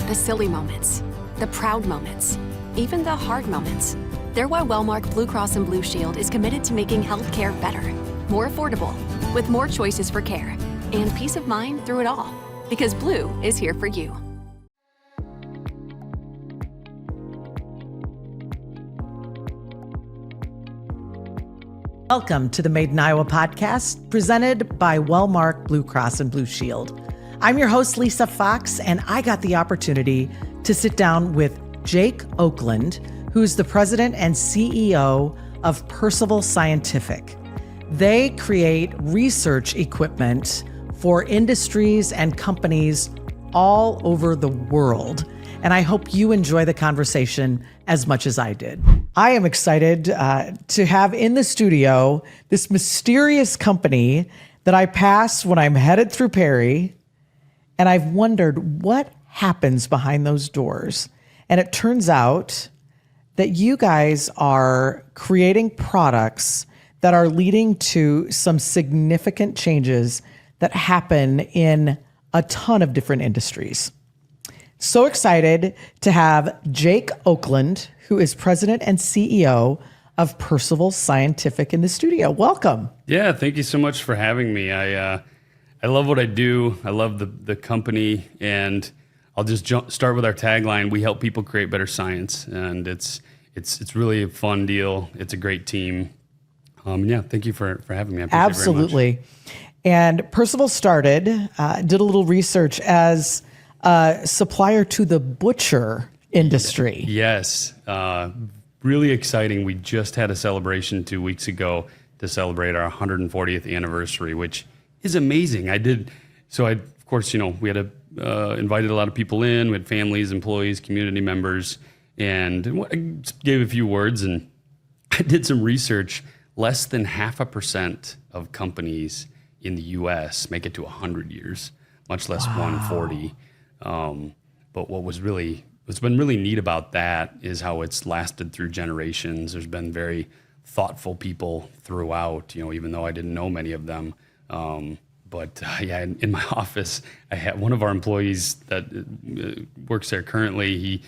The silly moments, the proud moments, even the hard moments. They're why Wellmark Blue Cross and Blue Shield is committed to making healthcare better, more affordable, with more choices for care, and peace of mind through it all. Because Blue is here for you. Welcome to the Made in Iowa podcast, presented by Wellmark Blue Cross and Blue Shield. I'm your host, Leisa Fox, and I got the opportunity to sit down with Jake Oakland, who's the president and CEO of Percival Scientific. They create research equipment for industries and companies all over the world. And I hope you enjoy the conversation as much as I did. I am excited to have in the studio this mysterious company that I pass when I'm headed through Perry. And I've wondered what happens behind those doors. And it turns out that you guys are creating products that are leading to some significant changes that happen in a ton of different industries. So excited to have Jake Oakland, who is president and CEO of Percival Scientific, in the studio. Welcome. Yeah, thank you so much for having me. I love what I do. I love the company, and I'll just start with our tagline: we help people create better science, and it's really a fun deal. It's a great team. Yeah, thank you for having me. I appreciate Absolutely. it very much. And Percival started, did a little research as a supplier to the butcher industry. Yes, really exciting. We just had a celebration 2 weeks ago to celebrate our 140th anniversary, which is amazing. Of course, we had invited a lot of people in. We had families, employees, community members, and I gave a few words, and I did some research. Less than 0.5% of companies in the U.S. make it to 100 years, much less 140. But what's been really neat about that is how it's lasted through generations. There's been very thoughtful people throughout, even though I didn't know many of them. In my office, I had one of our employees that works there currently.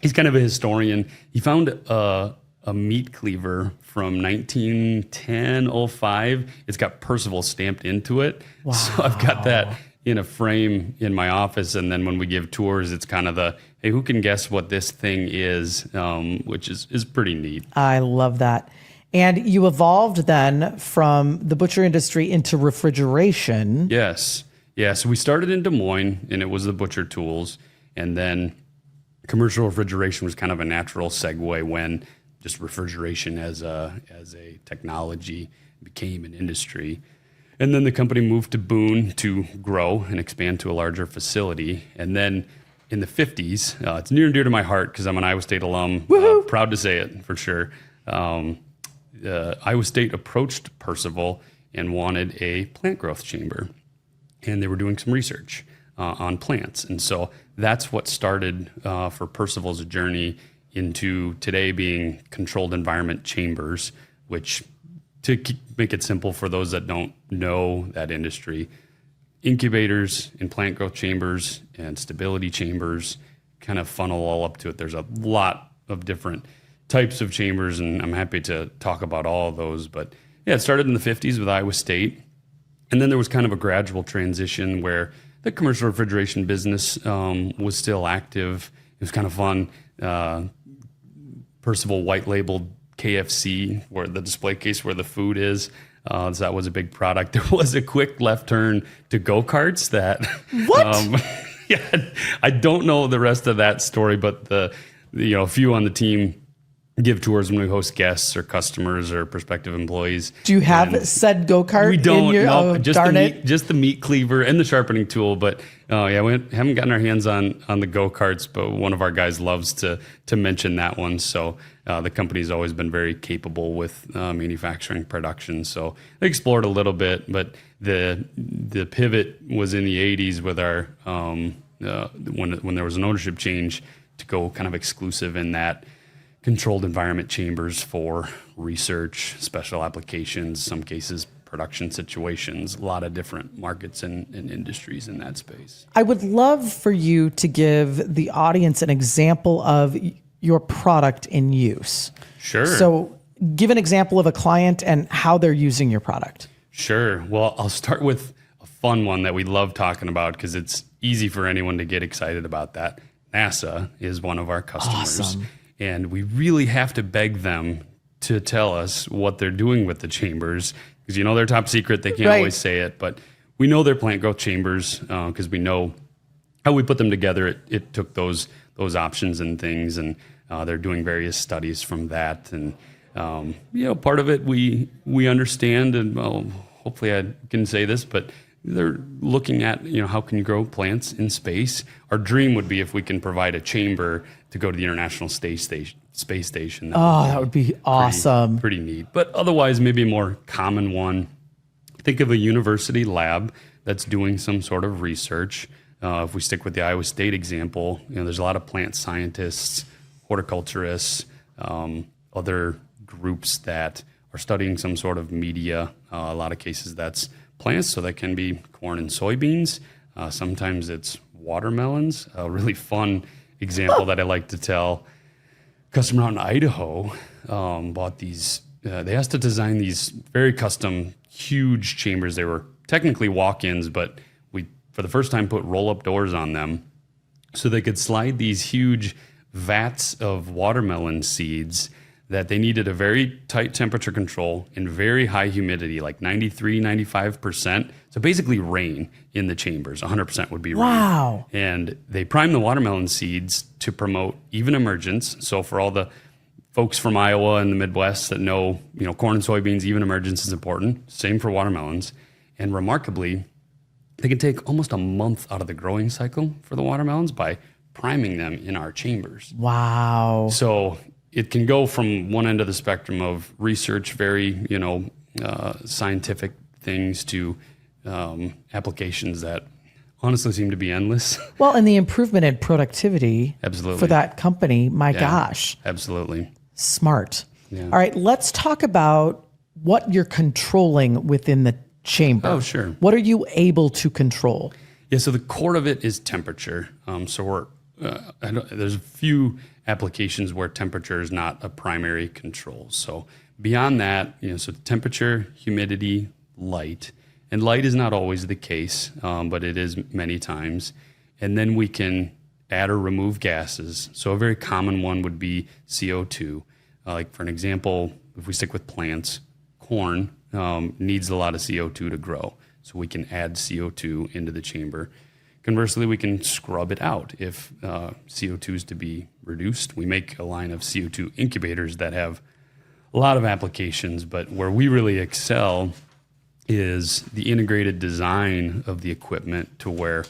He's kind of a historian. He found a meat cleaver from 1905. It's got Percival stamped into it. Wow. So I've got that in a frame in my office, and then when we give tours, it's kind of hey, who can guess what this thing is, which is pretty neat. I love that. And you evolved then from the butcher industry into refrigeration. Yes. Yeah, so we started in Des Moines, and it was the butcher tools, and then commercial refrigeration was kind of a natural segue when just refrigeration as a technology became an industry. And then the company moved to Boone to grow and expand to a larger facility. And then in the 50s, it's near and dear to my heart because I'm an Iowa State alum, proud to say it for sure. Iowa State approached Percival and wanted a plant growth chamber. And they were doing some research on plants. And so that's what started for Percival's journey into today being controlled environment chambers, which, to make it simple for those that don't know that industry, incubators and plant growth chambers and stability chambers kind of funnel all up to it. There's a lot of different types of chambers, and I'm happy to talk about all of those. But yeah, it started in the 50s with Iowa State. And then there was kind of a gradual transition where the commercial refrigeration business was still active. It was kind of fun. Percival white labeled KFC, where the display case where the food is. So that was a big product. There was a quick left turn to go-karts that... What? Yeah, I don't know the rest of that story, but a few on the team give tours when we host guests or customers or prospective employees. Do you have said go-kart? We don't. In your, no, just the meat cleaver and the sharpening tool. But we haven't gotten our hands on the go-karts, but one of our guys loves to mention that one. So the company's always been very capable with manufacturing production. So I explored a little bit, but the pivot was in the 80s with our when there was an ownership change to go kind of exclusive in that controlled environment chambers for research, special applications, some cases production situations, a lot of different markets and industries in that space. I would love for you to give the audience an example of your product in use. Sure. So give an example of a client and how they're using your product. Sure. Well, I'll start with a fun one that we love talking about because it's easy for anyone to get excited about that. NASA is one of our customers. Awesome. And we really have to beg them to tell us what they're doing with the chambers because, they're top secret. They can't always say it, but we know they're plant growth chambers because we know how we put them together. It took those options and things, and they're doing various studies from that. And, part of it we understand, and hopefully I can say this, but they're looking at, how can you grow plants in space? Our dream would be if we can provide a chamber to go to the International Space Station. That would be awesome. Pretty neat. But otherwise, maybe a more common one. Think of a university lab that's doing some sort of research. If we stick with the Iowa State example, there's a lot of plant scientists, horticulturists, other groups that are studying some sort of media. A lot of cases that's plants, so that can be corn and soybeans. Sometimes it's watermelons. A really fun example that I like to tell. Customer out in Idaho bought these. They asked to design these very custom, huge chambers. They were technically walk-ins, but we, for the first time, put roll-up doors on them so they could slide these huge vats of watermelon seeds that they needed a very tight temperature control and very high humidity, like 93, 95%. So basically rain in the chambers, 100% would be rain. Wow. And they primed the watermelon seeds to promote even emergence. So for all the folks from Iowa and the Midwest that know, corn and soybeans, even emergence is important. Same for watermelons. And remarkably, they can take almost a month out of the growing cycle for the watermelons by priming them in our chambers. Wow. So it can go from one end of the spectrum of research, very, scientific things to applications that honestly seem to be endless. Well, and the improvement in productivity Absolutely. for that company, my gosh. Absolutely. Smart. Yeah. All right, let's talk about what you're controlling within the chamber. Oh, sure. What are you able to control? Yeah, so the core of it is temperature. So there's a few applications where temperature is not a primary control. So beyond that, so temperature, humidity, light. And light is not always the case, but it is many times. And then we can add or remove gases. So a very common one would be CO2. Like for an example, if we stick with plants, corn needs a lot of CO2 to grow. So we can add CO2 into the chamber. Conversely, we can scrub it out if CO2 is to be reduced. We make a line of CO2 incubators that have a lot of applications, but where we really excel is the integrated design of the equipment to where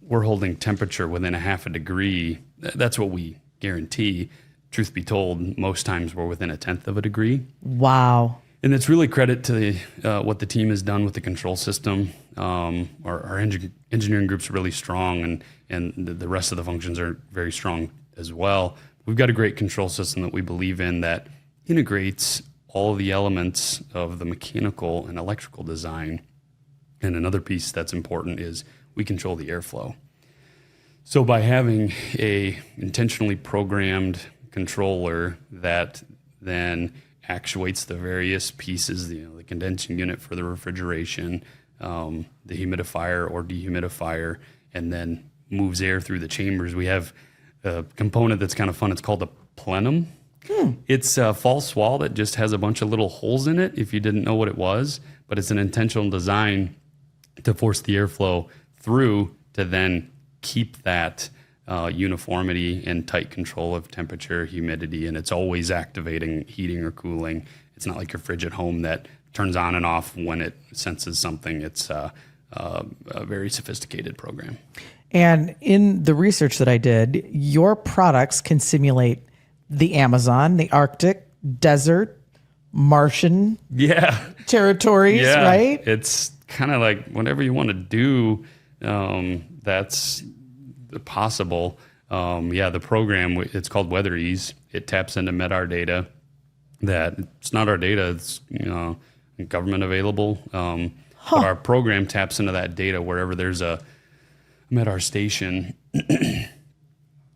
we're holding temperature within a half a degree. That's what we guarantee. Truth be told, most times we're within a tenth of a degree. Wow. And it's really credit to what the team has done with the control system. Our engineering group's really strong, and the rest of the functions are very strong as well. We've got a great control system that we believe in that integrates all of the elements of the mechanical and electrical design. And another piece that's important is we control the airflow. So by having a intentionally programmed controller that then actuates the various pieces, the condensing unit for the refrigeration, the humidifier or dehumidifier, and then moves air through the chambers. We have a component that's kind of fun. It's called a plenum. It's a false wall that just has a bunch of little holes in it if you didn't know what it was, but it's an intentional design to force the airflow through to then keep that uniformity and tight control of temperature, humidity, and it's always activating heating or cooling. It's not like your fridge at home that turns on and off when it senses something. It's a very sophisticated program. And in the research that I did, your products can simulate the Amazon, the Arctic, desert, Martian territories, right? It's kind of like whatever you want to do, that's possible. The program, it's called WeatherEase. It taps into MEDAR data that it's not our data. It's, government available. But our program taps into that data wherever there's I'm at our station,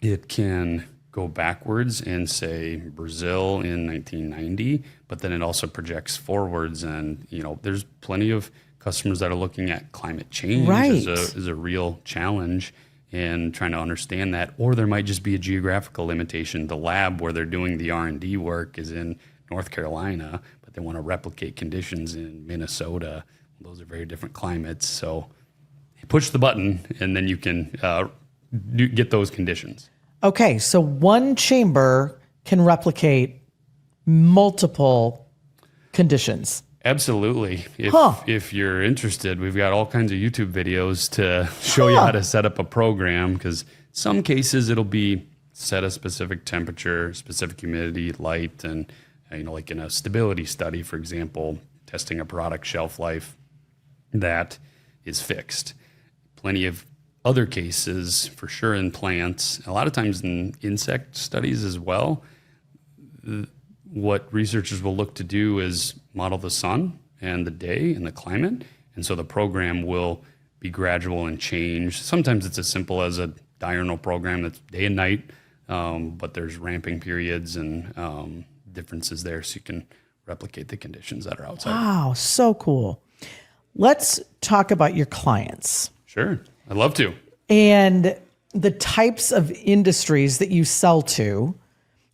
it can go backwards and say Brazil in 1990, but then it also projects forwards. And, there's plenty of customers that are looking at climate change as a real challenge and trying to understand that. Or there might just be a geographical limitation. The lab where they're doing the R&D work is in North Carolina, but they want to replicate conditions in Minnesota. Those are very different climates. So you push the button and then you can get those conditions. Okay, so one chamber can replicate multiple conditions. Absolutely. If you're interested, we've got all kinds of YouTube videos to show you how to set up a program, because some cases it'll be set a specific temperature, specific humidity, light, and like in a stability study, for example, testing a product shelf life, that is fixed. Plenty of other cases, for sure, in plants, a lot of times in insect studies as well, what researchers will look to do is model the sun and the day and the climate. And so the program will be gradual and change. Sometimes it's as simple as a diurnal program that's day and night, but there's ramping periods and differences there, so you can replicate the conditions that are outside. Wow, so cool. Let's talk about your clients. Sure. I'd love to. And the types of industries that you sell to.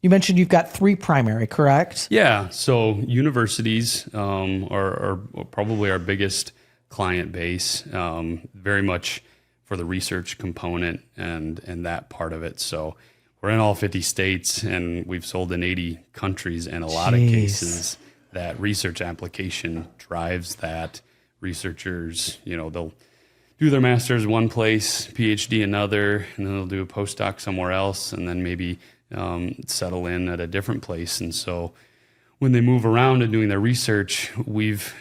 You mentioned you've got 3 primary, correct? Yeah. So universities are probably our biggest client base, very much for the research component and that part of it. So we're in all 50 states and we've sold in 80 countries. And a lot of cases, that research application drives that. Researchers, they'll do their master's one place, PhD another, and then they'll do a postdoc somewhere else, and then maybe settle in at a different place. And so when they move around and doing their research, we've,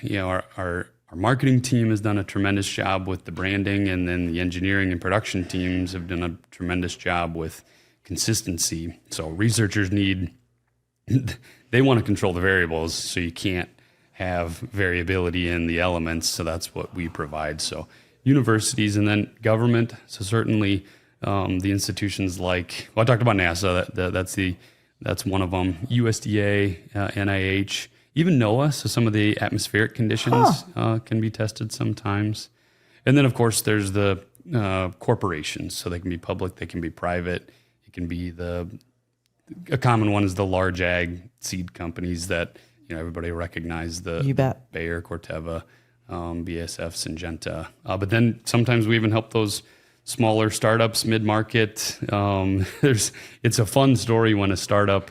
our marketing team has done a tremendous job with the branding, and then the engineering and production teams have done a tremendous job with consistency. So researchers they want to control the variables, so you can't have variability in the elements. So that's what we provide. So universities, and then government. So certainly the institutions like, I talked about NASA, that's one of them, USDA, NIH, even NOAA. So some of the atmospheric conditions can be tested sometimes. And then of course there's the corporations. So they can be public, they can be private. It can be a common one is the large ag seed companies that, everybody recognize, you bet. Bayer, Corteva, BASF, Syngenta. But then sometimes we even help those smaller startups, mid-market. It's a fun story when a startup,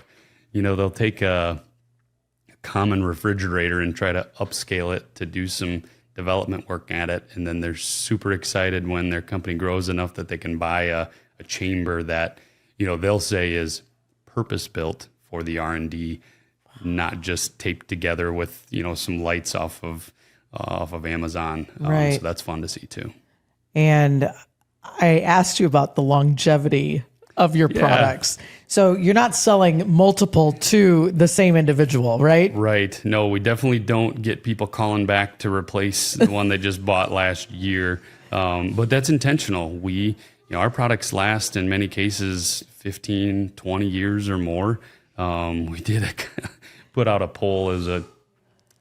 they'll take a common refrigerator and try to upscale it to do some development work at it. And then they're super excited when their company grows enough that they can buy a chamber that, they'll say is purpose-built for the R&D, not just taped together with, some lights off of Amazon. Right. So that's fun to see too. And I asked you about the longevity of your products. So you're not selling multiple to the same individual, right? Right. No, we definitely don't get people calling back to replace the one they just bought last year. But that's intentional. Our products last in many cases 15, 20 years or more. We did put out a poll as a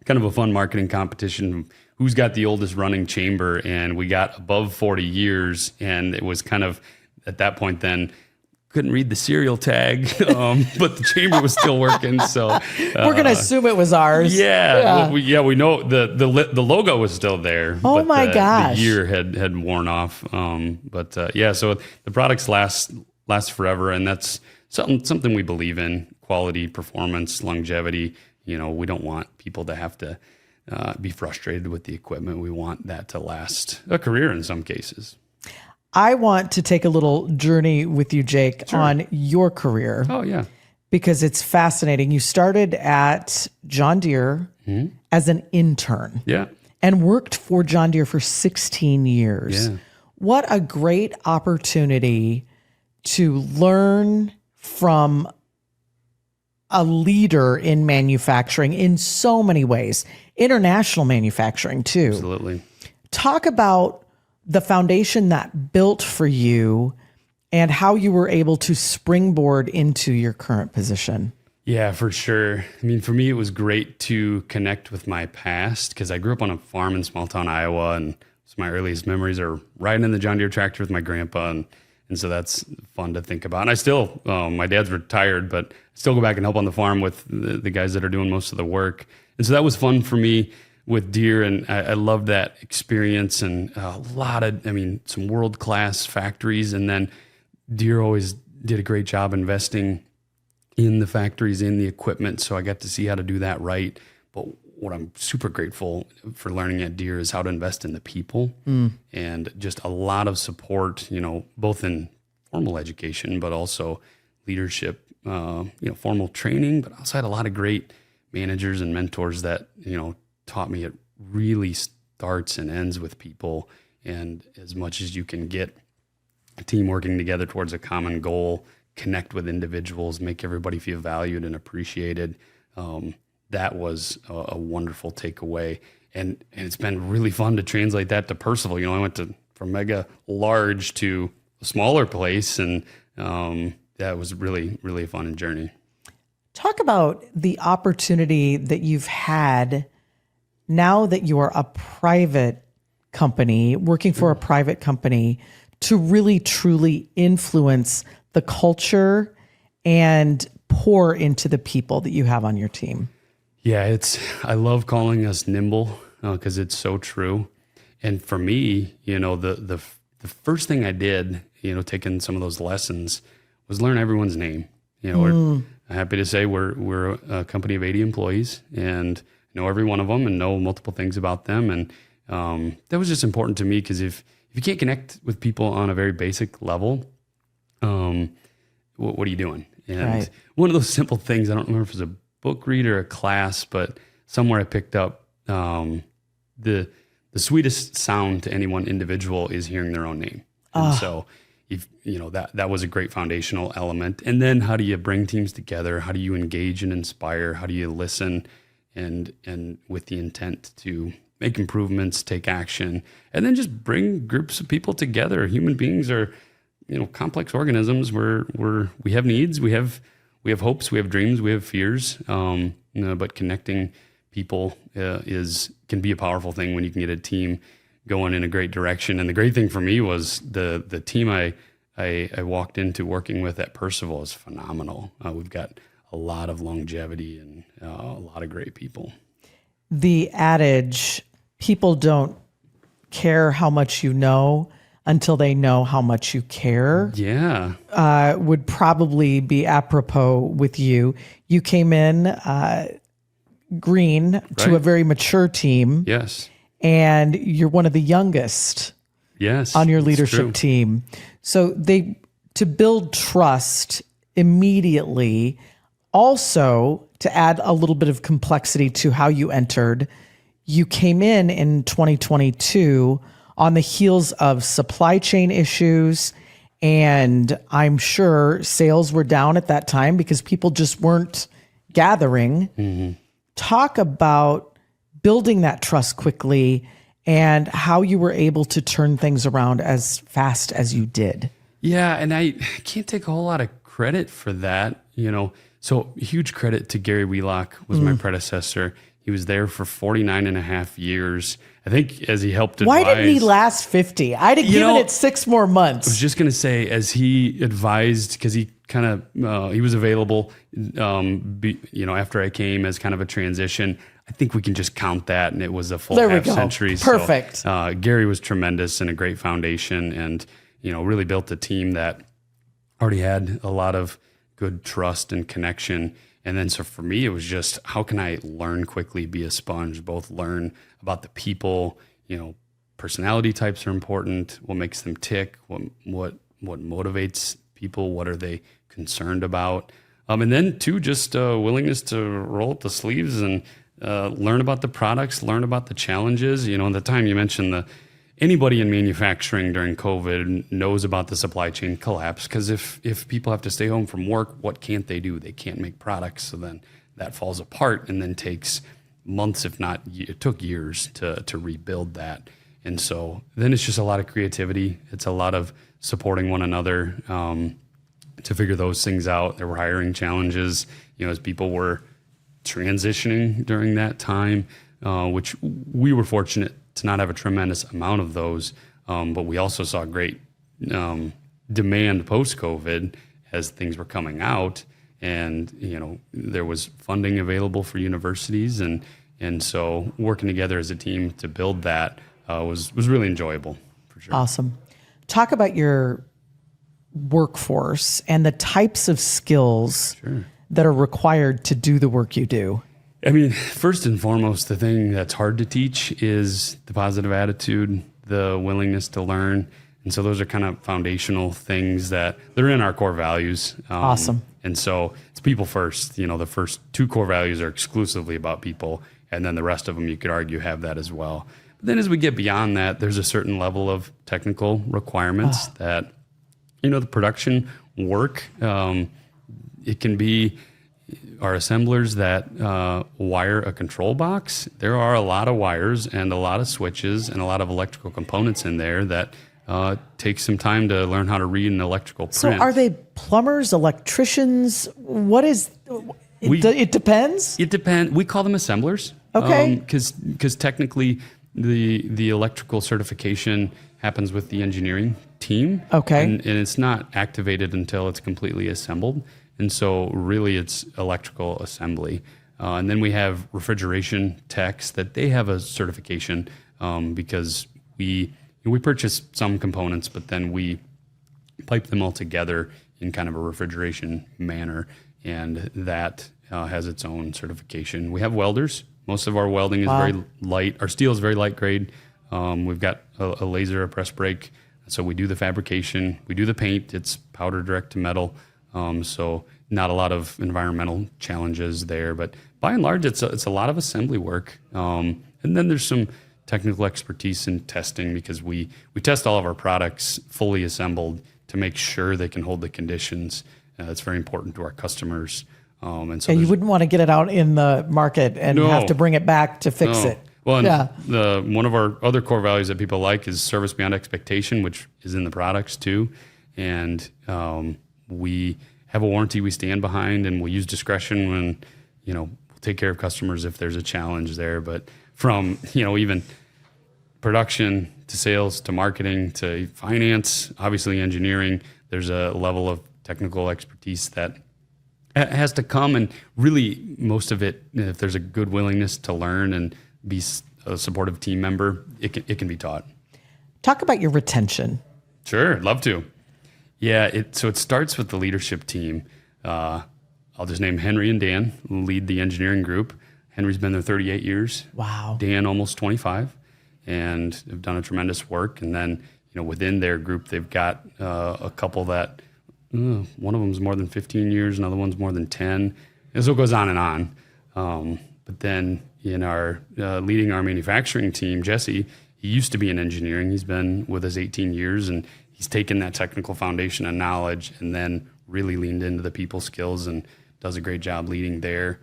kind of a fun marketing competition. Who's got the oldest running chamber? And we got above 40 years. And it was kind of, at that point then, couldn't read the serial tag, but the chamber was still working. So we're going to assume it was ours. Yeah. We know the logo was still there. Oh, but my gosh. The year had worn off. So the products last forever. And that's something we believe in: quality, performance, longevity. We don't want people to have to be frustrated with the equipment. We want that to last a career in some cases. I want to take a little journey with you, Jake, on your career. Oh, yeah. Because it's fascinating. You started at John Deere as an intern. Yeah. And worked for John Deere for 16 years. Yeah. What a great opportunity to learn from a leader in manufacturing in so many ways, international manufacturing too. Absolutely. Talk about the foundation that built for you and how you were able to springboard into your current position. Yeah, for sure. I mean, for me, it was great to connect with my past because I grew up on a farm in small town Iowa, and so my earliest memories are riding in the John Deere tractor with my grandpa, and so that's fun to think about. And I still, my dad's retired, but I still go back and help on the farm with the guys that are doing most of the work. And so that was fun for me with Deere, and I loved that experience, and some world-class factories. And then Deere always did a great job investing in the factories, in the equipment, so I got to see how to do that right. But what I'm super grateful for learning at Deere is how to invest in the people, and just a lot of support, both in formal education, but also leadership, formal training, but also had a lot of great managers and mentors that, taught me it really starts and ends with people. And as much as you can get a team working together towards a common goal, connect with individuals, make everybody feel valued and appreciated. That was a wonderful takeaway. And it's been really fun to translate that to Percival. I went from mega large to a smaller place, and that was really, really a fun journey. Talk about the opportunity that you've had now that you are a private company, working for a private company, to really truly influence the culture and pour into the people that you have on your team. Yeah, I love calling us nimble because it's so true. And for me, the first thing I did, taking some of those lessons, was learn everyone's name. I'm happy to say we're a company of 80 employees and know every one of them and know multiple things about them. And that was just important to me because if you can't connect with people on a very basic level, what are you doing? And right. One of those simple things, I don't remember if it was a book read or a class, but somewhere I picked up the sweetest sound to any one individual is hearing their own name. And so that was a great foundational element. And then how do you bring teams together? How do you engage and inspire? How do you listen and with the intent to make improvements, take action, and then just bring groups of people together? Human beings are, complex organisms. We have needs, we have hopes, we have dreams, we have fears. But connecting people can be a powerful thing when you can get a team going in a great direction. And the great thing for me was the team I walked into working with at Percival is phenomenal. We've got a lot of longevity and a lot of great people. The adage, people don't care how much you know until they know how much you care. Yeah. Would probably be apropos with you. You came in green to a very mature team. Yes. And you're one of the youngest on your leadership team. So to build trust immediately, also to add a little bit of complexity to how you entered, you came in 2022 on the heels of supply chain issues. And I'm sure sales were down at that time because people just weren't gathering. Mm-hmm. Talk about building that trust quickly and how you were able to turn things around as fast as you did. Yeah, and I can't take a whole lot of credit for that, So huge credit to Gary Wheelock was my predecessor. He was there for 49 and a half years. I think as he helped advise. Why didn't he last 50? I'd have given it 6 more months. I was just going to say, as he advised, because he kind of, he was available, after I came as kind of a transition. I think we can just count that, and it was a full half century. Perfect. So, Gary was tremendous and a great foundation, and really built a team that already had a lot of good trust and connection. And then so for me, it was just how can I learn quickly, be a sponge, both learn about the people, personality types are important, what makes them tick, what motivates people, what are they concerned about, and then too, just willingness to roll up the sleeves and learn about the products, learn about the challenges. At the time you mentioned anybody in manufacturing during COVID knows about the supply chain collapse, because if people have to stay home from work, what can't they do? They can't make products. So then that falls apart and then takes months, if not, it took years to rebuild that. And so then it's just a lot of creativity. It's a lot of supporting one another to figure those things out. There were hiring challenges, as people were transitioning during that time, which we were fortunate to not have a tremendous amount of those. But we also saw great demand post-COVID as things were coming out. And, there was funding available for universities. And so working together as a team to build that was really enjoyable, for sure. Awesome. Talk about your workforce and the types of skills that are required to do the work you do. I mean, first and foremost, the thing that's hard to teach is the positive attitude, the willingness to learn. And so those are kind of foundational things that they're in our core values. Awesome. And so it's people first. The first two core values are exclusively about people. And then the rest of them, you could argue, have that as well. But then as we get beyond that, there's a certain level of technical requirements that, the production work, it can be our assemblers that wire a control box. There are a lot of wires and a lot of switches and a lot of electrical components in there that take some time to learn how to read an electrical print. So are they plumbers, electricians? What is... It depends? It depends. We call them assemblers. Okay. Because technically the electrical certification happens with the engineering team. Okay. And it's not activated until it's completely assembled. And so really it's electrical assembly. And then we have refrigeration techs that they have a certification because we purchase some components, but then we pipe them all together in kind of a refrigeration manner. And that has its own certification. We have welders. Most of our welding is very light. Our steel is very light grade. We've got a laser, a press brake. So we do the fabrication. We do the paint. It's powder direct to metal. So not a lot of environmental challenges there. But by and large, it's a lot of assembly work. And then there's some technical expertise in testing because we test all of our products fully assembled to make sure they can hold the conditions. That's very important to our customers. And so you wouldn't want to get it out in the market and have to bring it back to fix it. Well, and one of our other core values that people like is service beyond expectation, which is in the products too. And we have a warranty we stand behind, and we'll use discretion when, we'll take care of customers if there's a challenge there. But from, even production to sales to marketing to finance, obviously engineering, there's a level of technical expertise that has to come, and really most of it, if there's a good willingness to learn and be a supportive team member, it can be taught. Talk about your retention. Sure, I'd love to. Yeah, so it starts with the leadership team. I'll just name Henry and Dan, lead the engineering group. Henry's been there 38 years. Wow. Dan almost 25, and have done a tremendous work. And then, within their group, they've got a couple that one of them's more than 15 years, another one's more than 10. And so it goes on and on. But then in our leading our manufacturing team, Jesse, he used to be in engineering. He's been with us 18 years, and he's taken that technical foundation and knowledge and then really leaned into the people skills and does a great job leading there.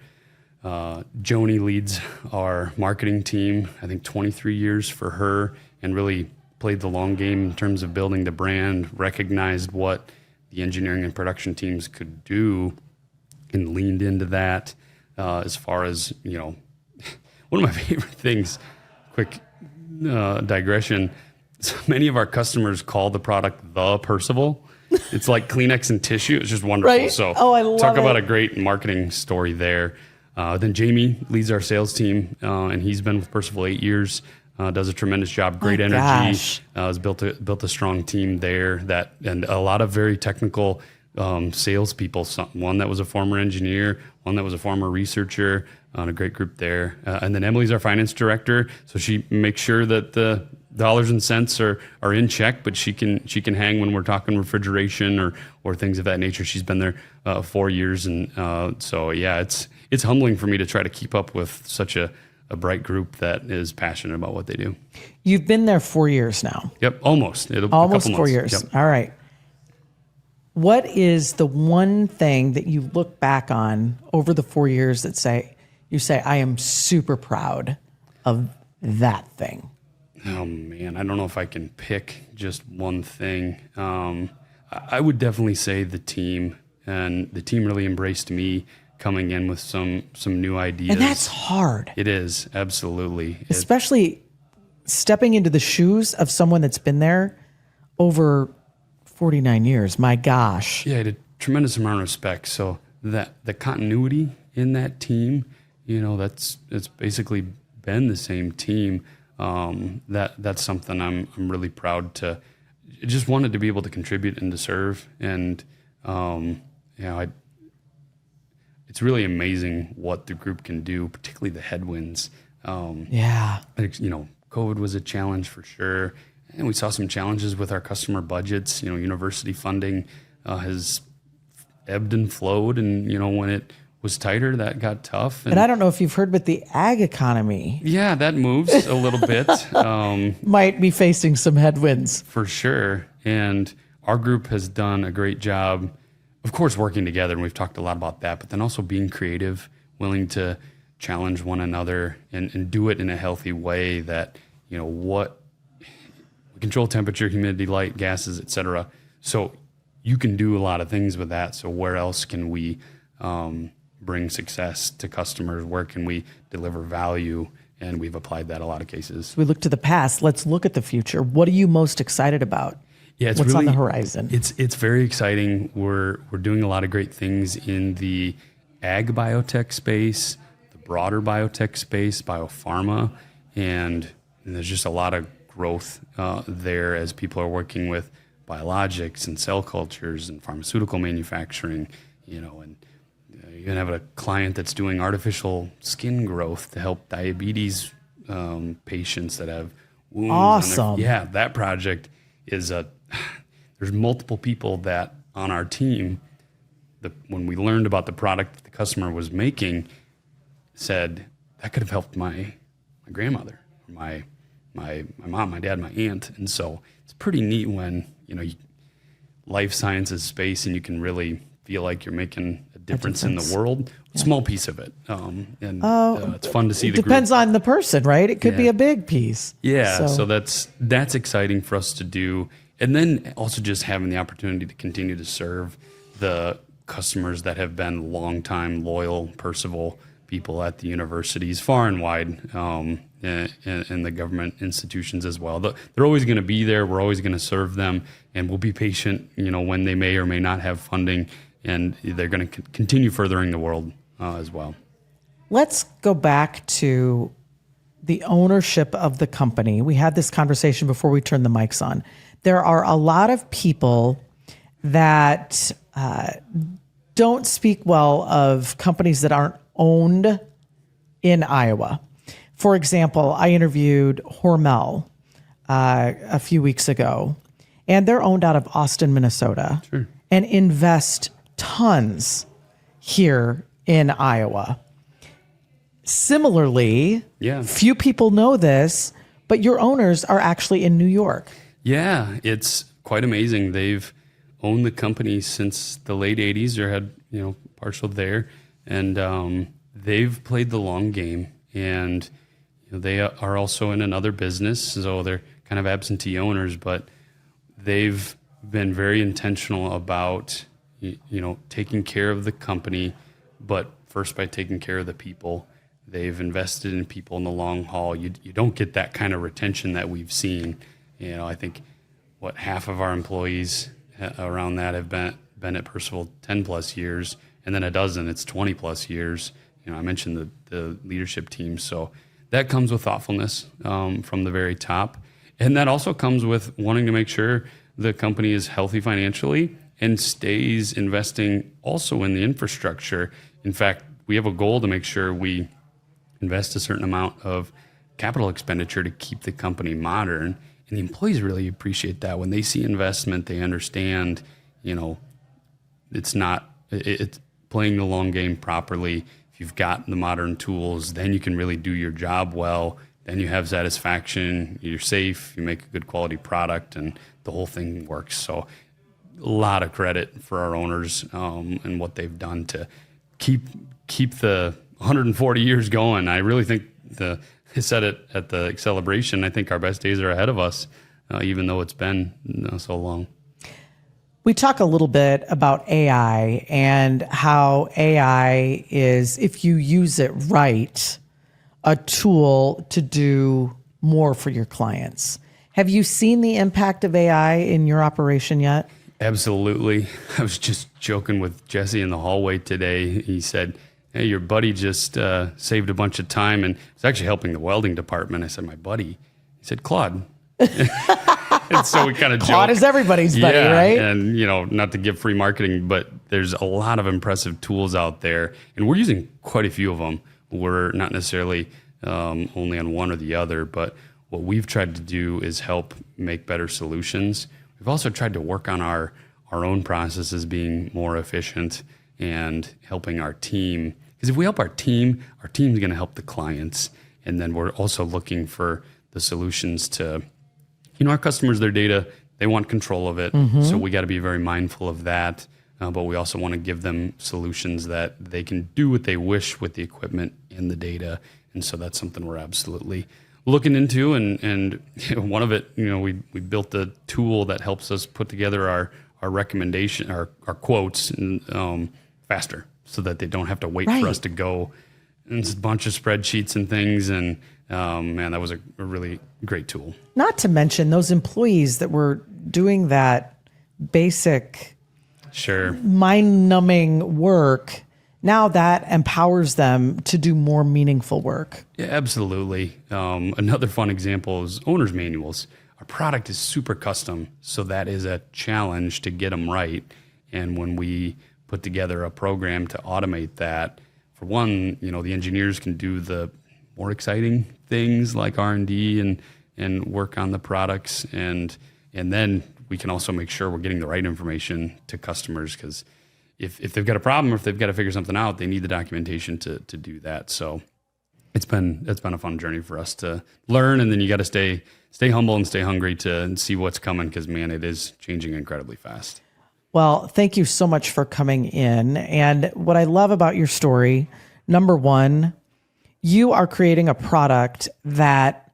Joni leads our marketing team, I think 23 years for her, and really played the long game in terms of building the brand, recognized what the engineering and production teams could do, and leaned into that. As far as, one of my favorite things, quick digression, so many of our customers call the product the Percival. It's like Kleenex and tissue. It's just wonderful. Right? So I love talk it. about a great marketing story there. Then Jamie leads our sales team, and he's been with Percival 8 years. Does a tremendous job, great energy. Gosh. Has built a strong team there and a lot of very technical salespeople. One that was a former engineer, one that was a former researcher, on a great group there. And then Emily's our finance director, so she makes sure that the dollars and cents are in check, but she can hang when we're talking refrigeration or things of that nature. She's been there 4 years, and so yeah, it's humbling for me to try to keep up with such a a bright group that is passionate about what they do. You've been there 4 years now. Yep, almost. Almost a couple 4 months. years. Yep. All right. What is the one thing that you look back on over the 4 years that you say, I am super proud of that thing? Oh man, I don't know if I can pick just one thing. I would definitely say the team, and the team really embraced me coming in with some new ideas. And that's hard. It is, absolutely. Especially stepping into the shoes of someone that's been there over 49 years. My gosh. Yeah, I had a tremendous amount of respect. So that the continuity in that team, it's basically been the same team. That's something I'm really proud to. I just wanted to be able to contribute and to serve, and it's really amazing what the group can do, particularly the headwinds. COVID was a challenge for sure, and we saw some challenges with our customer budgets. University funding has ebbed and flowed, and when it was tighter, that got tough. And I don't know if you've heard, but the ag economy, yeah, that moves a little bit. Might be facing some headwinds. For sure. And our group has done a great job, of course, working together, and we've talked a lot about that, but then also being creative, willing to challenge one another and do it in a healthy way that, we control temperature, humidity, light, gases, et cetera. So you can do a lot of things with that. So where else can we bring success to customers? Where can we deliver value? And we've applied that in a lot of cases. We look to the past. Let's look at the future. What are you most excited about? Yeah, What's really on the horizon? It's very exciting. We're doing a lot of great things in the ag biotech space, the broader biotech space, biopharma, and there's just a lot of growth there as people are working with biologics and cell cultures and pharmaceutical manufacturing, and you can have a client that's doing artificial skin growth to help diabetes patients that have wounds. Awesome. Yeah, that project is there's multiple people that on our team, when we learned about the product the customer was making, said that could have helped my grandmother, my mom, my dad, my aunt. And so it's pretty neat when, life sciences space and you can really feel like you're making a difference in the world. Yeah. Small piece of it. It's fun to see the group. Depends on the person, right? It could be a big piece. Yeah. So that's exciting for us to do. And then also just having the opportunity to continue to serve the customers that have been longtime loyal Percival people at the universities far and wide, and the government institutions as well. They're always going to be there. We're always going to serve them, and we'll be patient, when they may or may not have funding, and they're going to continue furthering the world as well. Let's go back to the ownership of the company. We had this conversation before we turned the mics on. There are a lot of people that don't speak well of companies that aren't owned in Iowa. For example, I interviewed Hormel a few weeks ago, and they're owned out of Austin, Minnesota, Sure. and invest tons here in Iowa. Similarly, few people know this, but your owners are actually in New York. Yeah, it's quite amazing. They've owned the company since the late 80s, or had, partial there. And they've played the long game, and they are also in another business, so they're kind of absentee owners, but they've been very intentional about, taking care of the company, but first by taking care of the people. They've invested in people in the long haul. You don't get that kind of retention that we've seen. I think half of our employees around that have been at Percival 10 plus years, and then a dozen, it's 20 plus years. I mentioned the leadership team. So that comes with thoughtfulness from the very top. And that also comes with wanting to make sure the company is healthy financially and stays investing also in the infrastructure. In fact, we have a goal to make sure we invest a certain amount of capital expenditure to keep the company modern. And the employees really appreciate that. When they see investment, they understand, it's playing the long game properly, if you've got the modern tools, then you can really do your job well. Then you have satisfaction, you're safe, you make a good quality product, and the whole thing works. So a lot of credit for our owners and what they've done to keep the 140 years going. I really think I said it at the celebration, I think our best days are ahead of us, even though it's been so long. We talk a little bit about AI and how AI is, if you use it right, a tool to do more for your clients. Have you seen the impact of AI in your operation yet? Absolutely. I was just joking with Jesse in the hallway today. He said, "Hey, your buddy just saved a bunch of time and was actually helping the welding department." I said, "My buddy?" He said, "Claude." And so we kind of Claude joke. is everybody's buddy, right? And, not to give free marketing, but there's a lot of impressive tools out there, and we're using quite a few of them. We're not necessarily only on one or the other, but what we've tried to do is help make better solutions. We've also tried to work on our own processes being more efficient and helping our team. Because if we help our team's going to help the clients. And then we're also looking for the solutions to, our customers, their data, they want control of it. Mm-hmm. So we got to be very mindful of that. But we also want to give them solutions that they can do what they wish with the equipment and the data. And so that's something we're absolutely looking into. And one of it, we built a tool that helps us put together our recommendation, our quotes faster, so that they don't have to wait for us to go. And it's a bunch of spreadsheets and things. And man, that was a really great tool. Not to mention those employees that were doing that basic, mind-numbing work. Now that empowers them to do more meaningful work. Yeah, absolutely. Another fun example is owner's manuals. Our product is super custom, so that is a challenge to get them right. And when we put together a program to automate that, for one, the engineers can do the more exciting things like R&D and work on the products, and then we can also make sure we're getting the right information to customers, because if they've got a problem or if they've got to figure something out, they need the documentation to do that. So it's been a fun journey for us to learn, and then you got to stay humble and stay hungry to see what's coming, because man, it is changing incredibly fast. Well, thank you so much for coming in. And what I love about your story, number one, you are creating a product that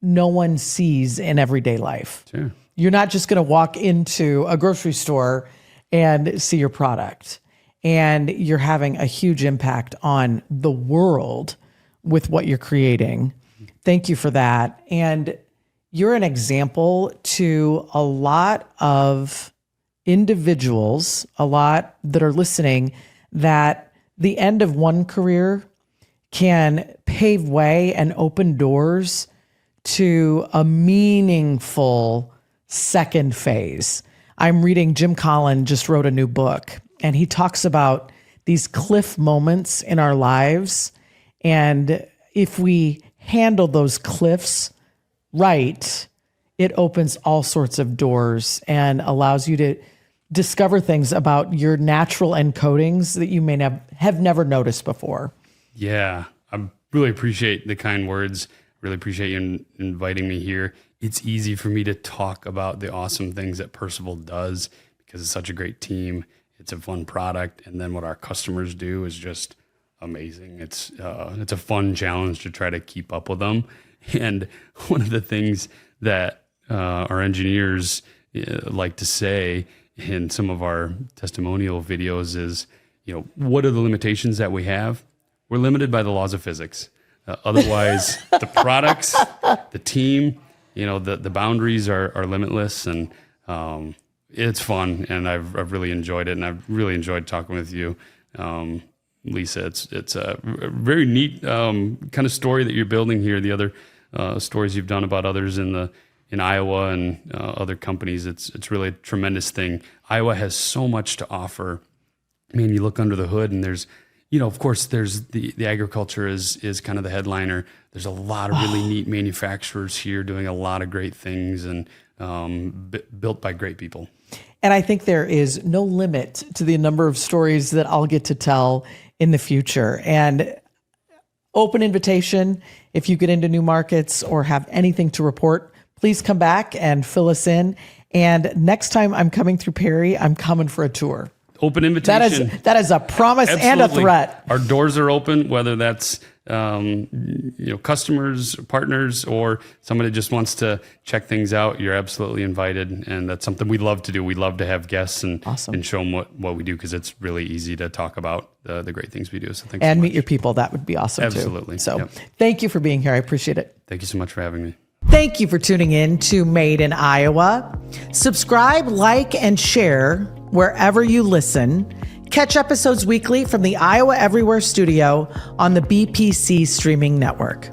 no one sees in everyday life. Sure. You're not just going to walk into a grocery store and see your product. And you're having a huge impact on the world with what you're creating. Thank you for that. And you're an example to a lot of individuals, a lot that are listening, that the end of one career can pave way and open doors to a meaningful second phase. I'm reading, Jim Collin just wrote a new book, and he talks about these cliff moments in our lives. And if we handle those cliffs right, it opens all sorts of doors and allows you to discover things about your natural encodings that you may have never noticed before. Yeah, I really appreciate the kind words. Really appreciate you inviting me here. It's easy for me to talk about the awesome things that Percival does because it's such a great team. It's a fun product. And then what our customers do is just amazing. It's a fun challenge to try to keep up with them. And one of the things that our engineers like to say in some of our testimonial videos is, what are the limitations that we have? We're limited by the laws of physics. Otherwise, the products, the team, the boundaries are limitless, and it's fun, and I've really enjoyed it, and I've really enjoyed talking with you, Leisa. It's a very neat kind of story that you're building here. The other stories you've done about others in Iowa and other companies, it's really a tremendous thing. Iowa has so much to offer. I mean, you look under the hood, and there's, of course, there's the agriculture is kind of the headliner. There's a lot of really neat manufacturers here doing a lot of great things, and built by great people. And I think there is no limit to the number of stories that I'll get to tell in the future. And open invitation, if you get into new markets or have anything to report, please come back and fill us in. And next time I'm coming through Perry, I'm coming for a tour. Open invitation. That is a promise and a threat. Our doors are open, whether that's customers, partners, or somebody just wants to check things out. You're absolutely invited, and that's something we love to do. We love to have guests and show them what we do, because it's really easy to talk about the great things we do. So thanks. And meet your people. That would be awesome Absolutely. too. So Yep. Thank you for being here. I appreciate it. Thank you so much for having me. Thank you for tuning in to Made in Iowa. Subscribe, like, and share wherever you listen. Catch episodes weekly from the Iowa Everywhere studio on the BPC streaming network.